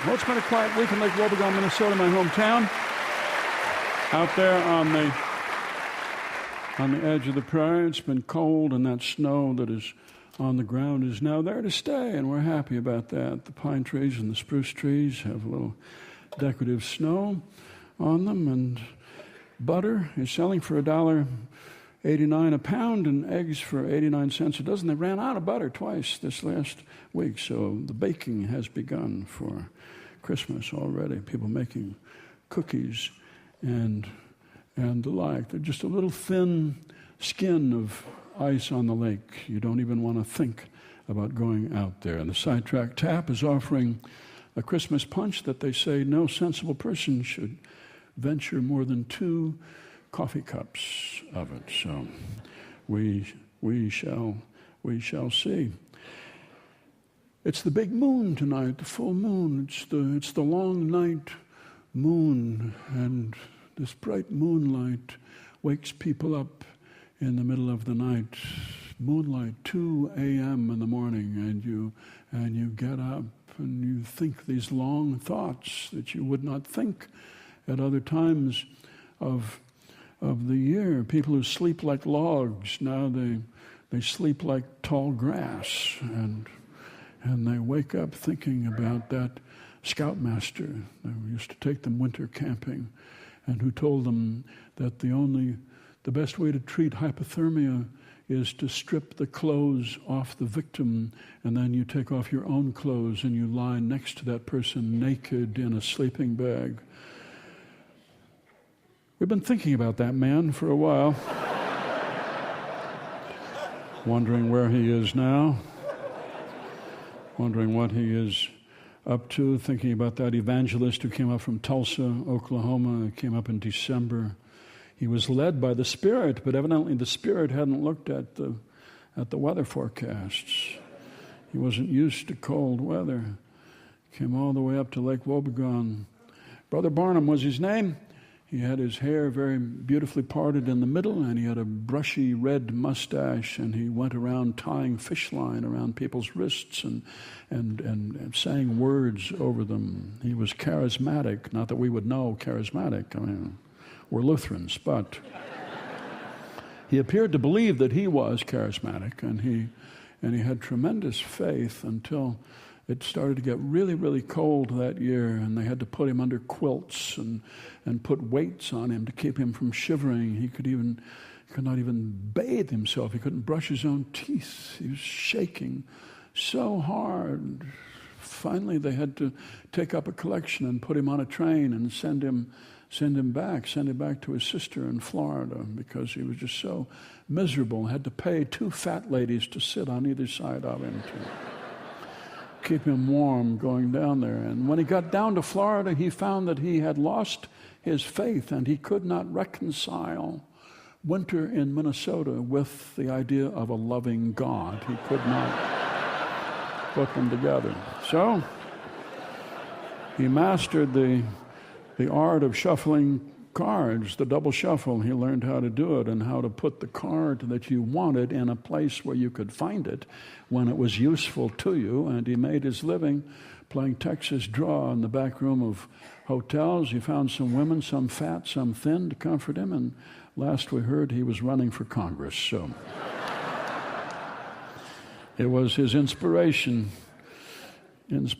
Well, it's been a quiet week in Lake Wobegon, Minnesota, my hometown. Out there on the edge of the prairie, it's been cold, and that snow that is on the ground is now there to stay, and we're happy about that. The pine trees and the spruce trees have a little decorative snow on them, and butter is selling for $1.89 a pound, and eggs for 89 cents a dozen. They ran out of butter twice this last week, so the baking has begun for Christmas already. People making cookies and the like. They're just a little thin skin of ice on the lake. You don't even want to think about going out there. And the Sidetrack Tap is offering a Christmas punch that they say no sensible person should venture more than 2 coffee cups of it. So we shall see. It's the big moon tonight, the full moon. It's the long night moon, and this bright moonlight wakes people up in the middle of the night. Moonlight, 2 a.m. in the morning, and you get up and you think these long thoughts that you would not think at other times of the year. People who sleep like logs, now they sleep like tall grass, and they wake up thinking about that scoutmaster who used to take them winter camping and who told them that the best way to treat hypothermia is to strip the clothes off the victim, and then you take off your own clothes and you lie next to that person naked in a sleeping bag. We've been thinking about that man for a while, wondering where he is now, wondering what he is up to, thinking about that evangelist who came up from Tulsa, Oklahoma, came up in December. He was led by the Spirit, but evidently the Spirit hadn't looked at the weather forecasts. He wasn't used to cold weather. Came all the way up to Lake Wobegon. Brother Barnum was his name. He had his hair very beautifully parted in the middle, and he had a brushy red mustache, and he went around tying fish line around people's wrists and saying words over them. He was charismatic. Not that we would know charismatic. I mean, we're Lutherans, but he appeared to believe that he was charismatic, and he had tremendous faith until it started to get really, really cold that year, and they had to put him under quilts and put weights on him to keep him from shivering. He could not even bathe himself. He couldn't brush his own teeth. He was shaking so hard. Finally, they had to take up a collection and put him on a train and send him back to his sister in Florida, because he was just so miserable. Had to pay 2 fat ladies to sit on either side of him to keep him warm going down there. And when he got down to Florida, he found that he had lost his faith, and he could not reconcile winter in Minnesota with the idea of a loving God. He could not put them together. So he mastered the art of shuffling cards, the double shuffle. He learned how to do it and how to put the card that you wanted in a place where you could find it when it was useful to you. And he made his living playing Texas draw in the back room of hotels. He found some women, some fat, some thin, to comfort him. And last we heard, he was running for Congress. So it was his inspiration in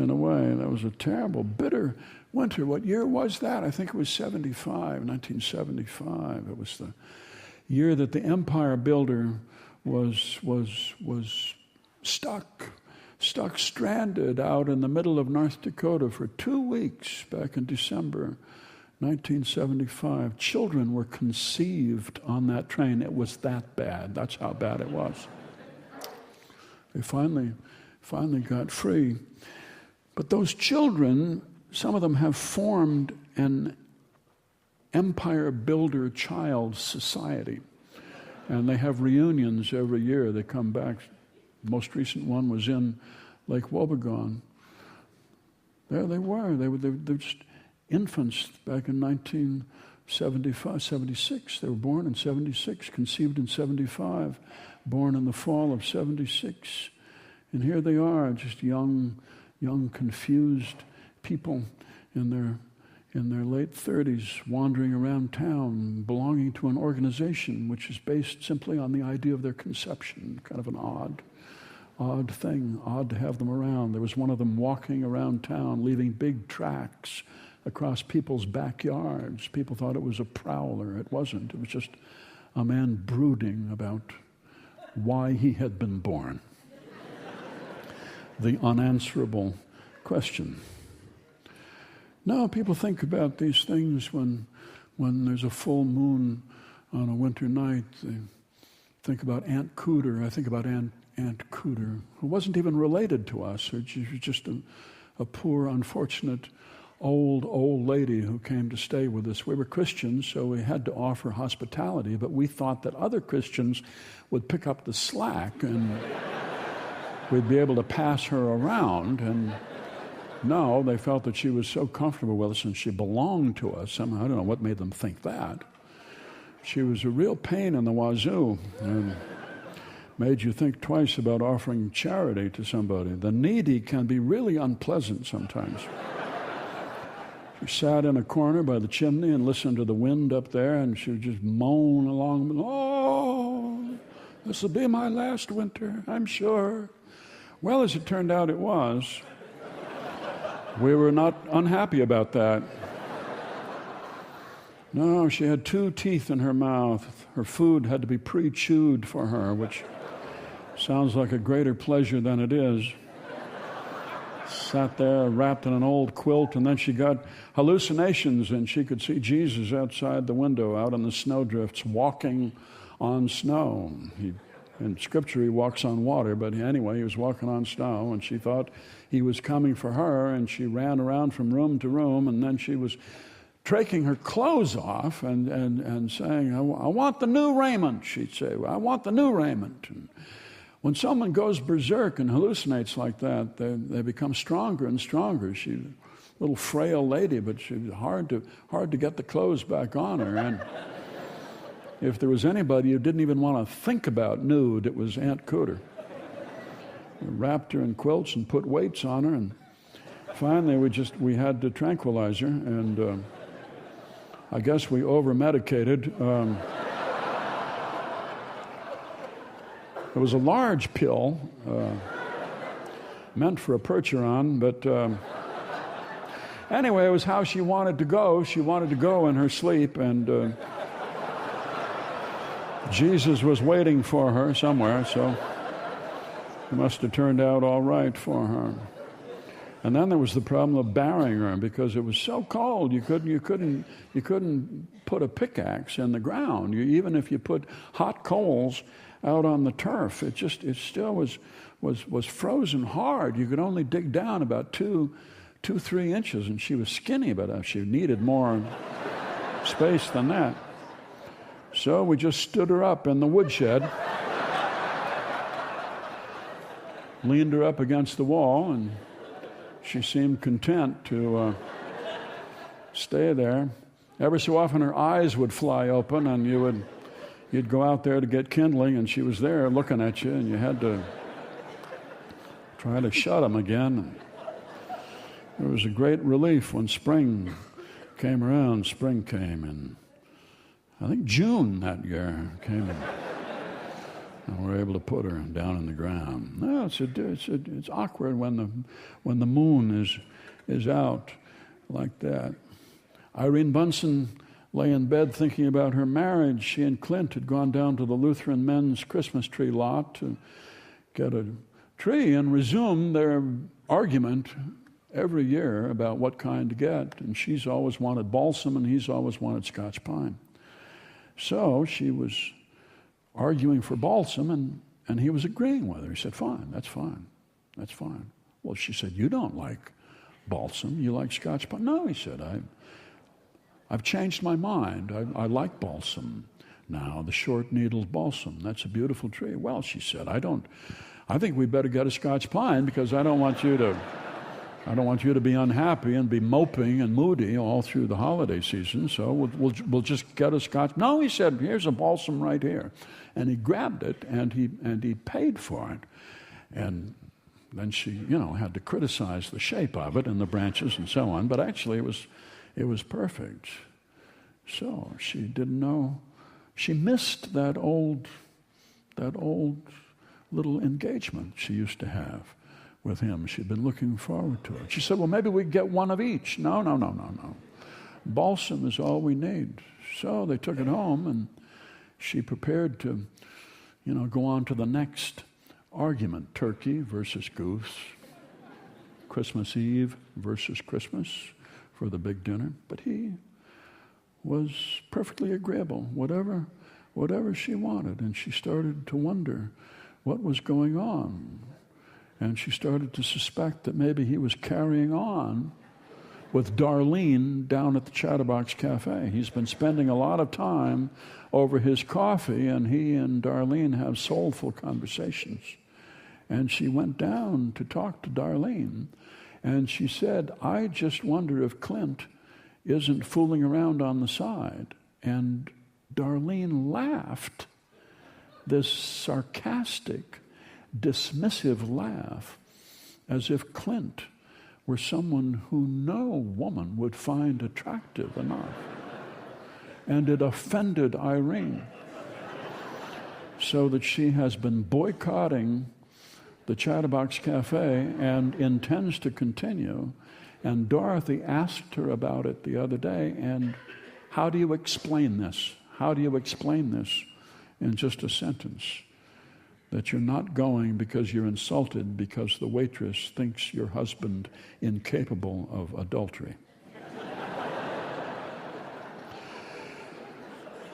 a way. That was a terrible, bitter winter. What year was that? I think it was 1975. It was the year that the empire builder was stuck stranded out in the middle of North Dakota for 2 weeks back in December 1975. Children were conceived on that train. It was that bad. That's how bad it was. They finally got free. But those children, some of them have formed an empire builder child society. And they have reunions every year. They come back. The most recent one was in Lake Wobegon. There they were. They were just infants back in 1975, 76. They were born in 76, conceived in 75, born in the fall of 76. And here they are, just young, confused people in their late 30s wandering around town, belonging to an organization which is based simply on the idea of their conception. Kind of an odd thing, odd to have them around. There was one of them walking around town, leaving big tracks across people's backyards. People thought it was a prowler. It wasn't. It was just a man brooding about why he had been born. The unanswerable question. No, people think about these things when there's a full moon on a winter night. They think about Aunt Cooter. I think about Aunt Cooter, who wasn't even related to us. She was just a poor, unfortunate, old lady who came to stay with us. We were Christians, so we had to offer hospitality, but we thought that other Christians would pick up the slack and we'd be able to pass her around. And no, they felt that she was so comfortable with us and she belonged to us. Somehow, I don't know what made them think that. She was a real pain in the wazoo and made you think twice about offering charity to somebody. The needy can be really unpleasant sometimes. She sat in a corner by the chimney and listened to the wind up there, and she would just moan along. Oh, this will be my last winter, I'm sure. Well, as it turned out, it was. We were not unhappy about that. No, she had 2 teeth in her mouth. Her food had to be pre-chewed for her, which sounds like a greater pleasure than it is. Sat there wrapped in an old quilt, and then she got hallucinations, and she could see Jesus outside the window, out in the snowdrifts, walking on snow. In Scripture, he walks on water, but anyway, he was walking on snow, and she thought he was coming for her, and she ran around from room to room, and then she was taking her clothes off and saying, I want the new raiment, she'd say. I want the new raiment. And when someone goes berserk and hallucinates like that, they become stronger and stronger. She's a little frail lady, but she was hard to get the clothes back on her. And if there was anybody who didn't even want to think about nude, it was Aunt Cooter. We wrapped her in quilts and put weights on her, and finally we had to tranquilize her, and I guess we over-medicated. It was a large pill, meant for a Percheron, but anyway, it was how she wanted to go. She wanted to go in her sleep, and Jesus was waiting for her somewhere, so it must have turned out all right for her. And then there was the problem of burying her because it was so cold. You couldn't put a pickaxe in the ground. Even if you put hot coals out on the turf, it still was frozen hard. You could only dig down about 2-3 inches, and she was skinny, but she needed more space than that. So we just stood her up in the woodshed, leaned her up against the wall, and she seemed content to stay there. Every so often her eyes would fly open, and you'd go out there to get kindling, and she was there looking at you, and you had to try to shut them again. It was a great relief when spring came around. Spring came in, I think, June that year came in. And we're able to put her down in the ground. No, it's awkward when the moon is out like that. Irene Bunsen lay in bed thinking about her marriage. She and Clint had gone down to the Lutheran men's Christmas tree lot to get a tree and resume their argument every year about what kind to get. And she's always wanted balsam, and he's always wanted Scotch pine. So she was arguing for balsam, and he was agreeing with her. He said, fine, that's fine. Well, she said, you don't like balsam, you like Scotch pine. No, he said, I've changed my mind. I like balsam now, the short-needled balsam. That's a beautiful tree. Well, she said, I think we better get a Scotch pine because I don't want you to be unhappy and be moping and moody all through the holiday season, so we'll just get a Scotch. No, he said, here's a balsam right here. And he grabbed it, and he paid for it. And Then she, had to criticize the shape of it and the branches and so on, but actually it was perfect. So she didn't know. She missed that old little engagement she used to have with him. She'd been looking forward to it. She said, well, maybe we get one of each. No. Balsam is all we need. So they took it home, and she prepared to, go on to the next argument. Turkey versus goose. Christmas Eve versus Christmas for the big dinner. But he was perfectly agreeable, whatever she wanted. And she started to wonder what was going on. And she started to suspect that maybe he was carrying on with Darlene down at the Chatterbox Cafe. He's been spending a lot of time over his coffee, and he and Darlene have soulful conversations. And she went down to talk to Darlene, and she said, I just wonder if Clint isn't fooling around on the side. And Darlene laughed, this sarcastic, dismissive laugh, as if Clint were someone who no woman would find attractive enough. And it offended Irene, so that she has been boycotting the Chatterbox Cafe and intends to continue. And Dorothy asked her about it the other day, and how do you explain this? How do you explain this in just a sentence? That you're not going because you're insulted because the waitress thinks your husband incapable of adultery.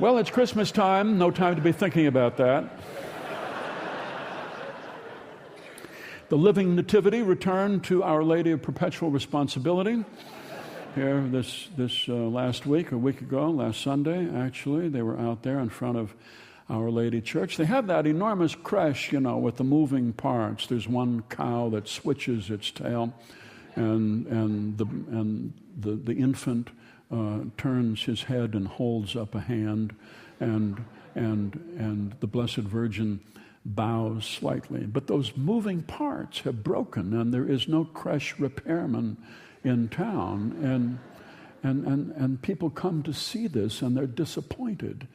Well, it's Christmas time. No time to be thinking about that. The living nativity returned to Our Lady of Perpetual Responsibility here this last week, a week ago, last Sunday, actually. They were out there in front of Our Lady Church. They have that enormous creche, with the moving parts. There's one cow that switches its tail, and the infant turns his head and holds up a hand, and the Blessed Virgin bows slightly. But those moving parts have broken, and there is no creche repairman in town, and people come to see this, and they're disappointed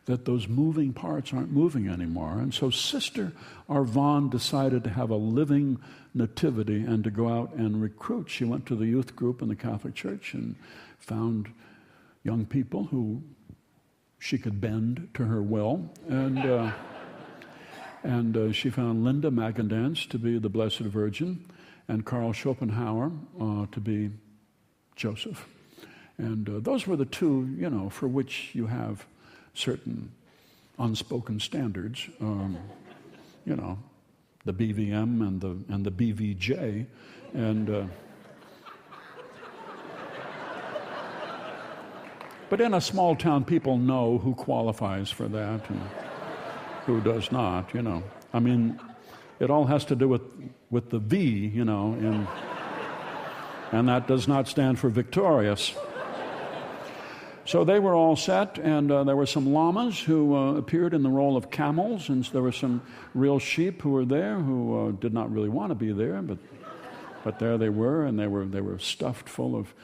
that those moving parts aren't moving anymore. And so Sister Arvon decided to have a living nativity and to go out and recruit. She went to the youth group in the Catholic Church and found young people who she could bend to her will. And she found Linda Magandance to be the Blessed Virgin and Karl Schopenhauer to be Joseph. And those were the two, for which you have certain unspoken standards, the BVM and the BVJ, and but in a small town, people know who qualifies for that and who does not. I mean, it all has to do with the V, and that does not stand for victorious. So they were all set, and there were some llamas who appeared in the role of camels, and there were some real sheep who were there who did not really want to be there, but there they were, and they were stuffed full of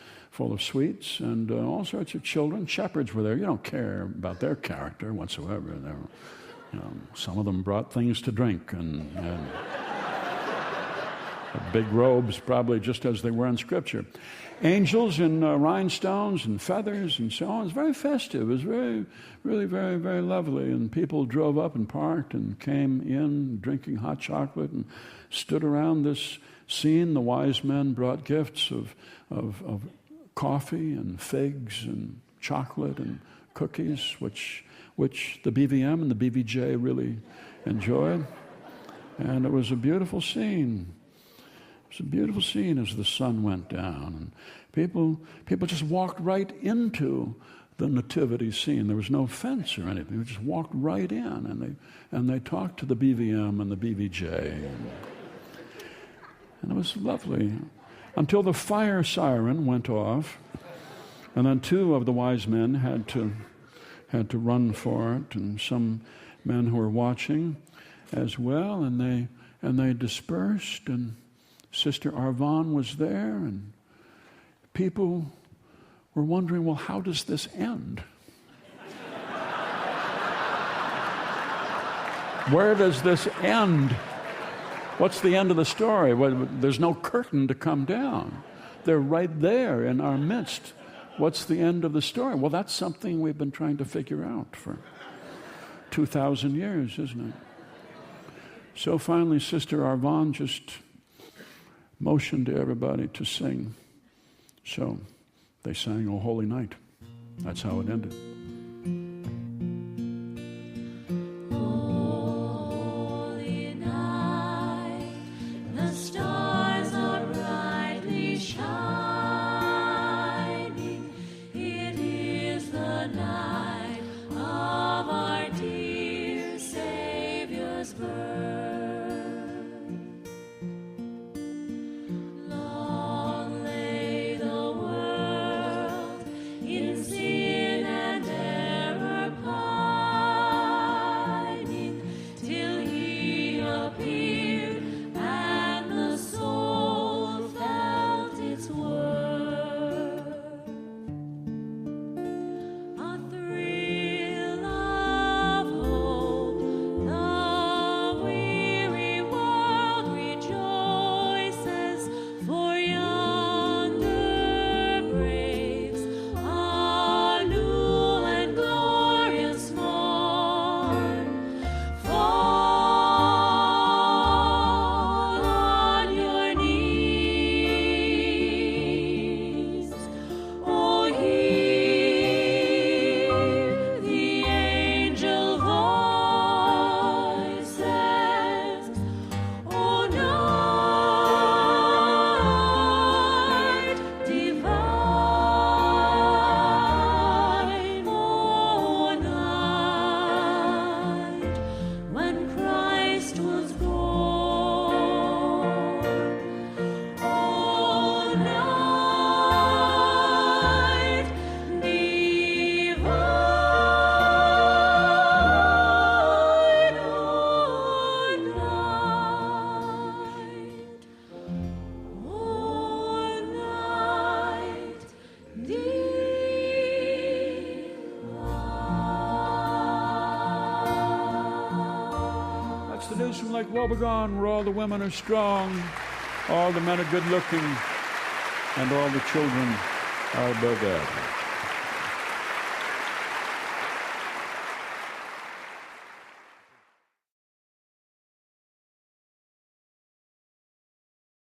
sweets, and all sorts of children. Shepherds were there. You don't care about their character whatsoever. They were, some of them brought things to drink, and big robes, probably just as they were in Scripture. Angels in rhinestones and feathers and so on. It was very festive. It was really, very, very lovely. And people drove up and parked and came in drinking hot chocolate and stood around this scene. The wise men brought gifts of coffee and figs and chocolate and cookies, which the BVM and the BVJ really enjoyed. And it was a beautiful scene. It was a beautiful scene as the sun went down, and people just walked right into the nativity scene. There was no fence or anything. They just walked right in, and they talked to the BVM and the BVJ, and it was lovely until the fire siren went off, and then two of the wise men had to run for it, and some men who were watching as well, and they dispersed, and Sister Arvan was there, and people were wondering, well, how does this end? Where does this end? What's the end of the story? Well, there's no curtain to come down. They're right there in our midst. What's the end of the story? Well, that's something we've been trying to figure out for 2,000 years, isn't it? So finally, Sister Arvan just motioned to everybody to sing. So they sang O Holy Night. That's how it ended. From Lake Wobegon, where all the women are strong, all the men are good looking, and all the children are above average.